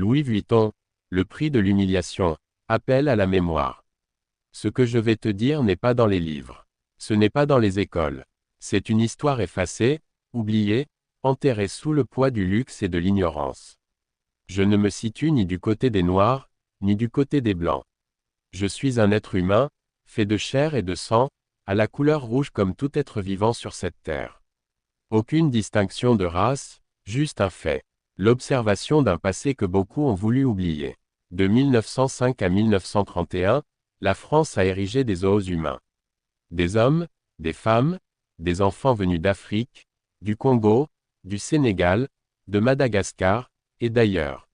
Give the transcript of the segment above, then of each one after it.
Louis Vuitton, le prix de l'humiliation, appel à la mémoire. Ce que je vais te dire n'est pas dans les livres. Ce n'est pas dans les écoles. C'est une histoire effacée, oubliée, enterrée sous le poids du luxe et de l'ignorance. Je ne me situe ni du côté des Noirs, ni du côté des Blancs. Je suis un être humain, fait de chair et de sang, à la couleur rouge comme tout être vivant sur cette terre. Aucune distinction de race, juste un fait. L'observation d'un passé que beaucoup ont voulu oublier. De 1905 à 1931, la France a érigé des zoos humains. Des hommes, des femmes, des enfants venus d'Afrique, du Congo, du Sénégal, de Madagascar, et d'ailleurs.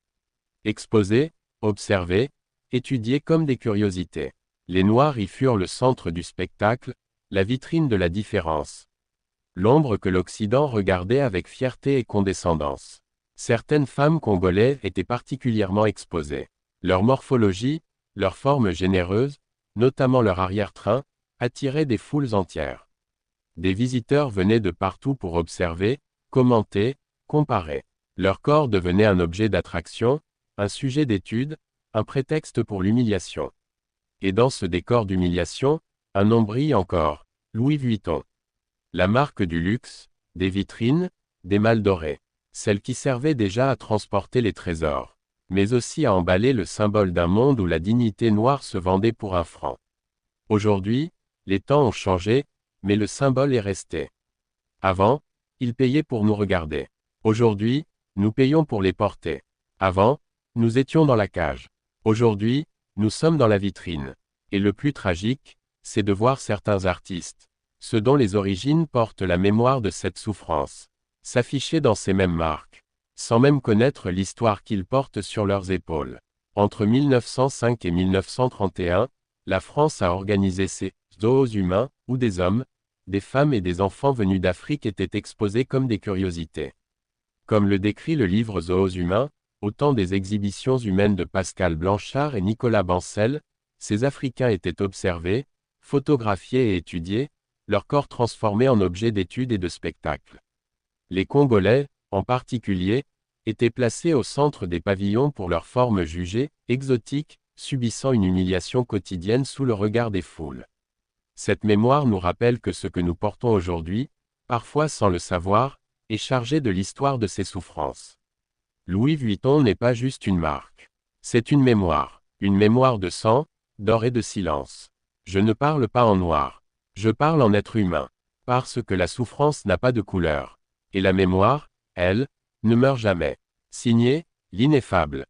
Exposés, observés, étudiés comme des curiosités. Les Noirs y furent le centre du spectacle, la vitrine de la différence. L'ombre que l'Occident regardait avec fierté et condescendance. Certaines femmes congolaises étaient particulièrement exposées. Leur morphologie, leur forme généreuse, notamment leur arrière-train, attiraient des foules entières. Des visiteurs venaient de partout pour observer, commenter, comparer. Leur corps devenait un objet d'attraction, un sujet d'étude, un prétexte pour l'humiliation. Et dans ce décor d'humiliation, un nom brille encore, Louis Vuitton. La marque du luxe, des vitrines, des malles dorées. Celle qui servait déjà à transporter les trésors, mais aussi à emballer le symbole d'un monde où la dignité noire se vendait pour un franc. Aujourd'hui, les temps ont changé, mais le symbole est resté. Avant, ils payaient pour nous regarder. Aujourd'hui, nous payons pour les porter. Avant, nous étions dans la cage. Aujourd'hui, nous sommes dans la vitrine. Et le plus tragique, c'est de voir certains artistes, ceux dont les origines portent la mémoire de cette souffrance, s'afficher dans ces mêmes marques, sans même connaître l'histoire qu'ils portent sur leurs épaules. Entre 1905 et 1931, la France a organisé ces zoos humains, où des hommes, des femmes et des enfants venus d'Afrique étaient exposés comme des curiosités. Comme le décrit le livre Zoos humains, au temps des exhibitions humaines de Pascal Blanchard et Nicolas Bancel, ces Africains étaient observés, photographiés et étudiés, leur corps transformés en objets d'étude et de spectacle. Les Congolais, en particulier, étaient placés au centre des pavillons pour leur forme jugée, exotique, subissant une humiliation quotidienne sous le regard des foules. Cette mémoire nous rappelle que ce que nous portons aujourd'hui, parfois sans le savoir, est chargé de l'histoire de ces souffrances. Louis Vuitton n'est pas juste une marque. C'est une mémoire de sang, d'or et de silence. Je ne parle pas en noir. Je parle en être humain. Parce que la souffrance n'a pas de couleur. Et la mémoire, elle, ne meurt jamais. Signé, l'ineffable.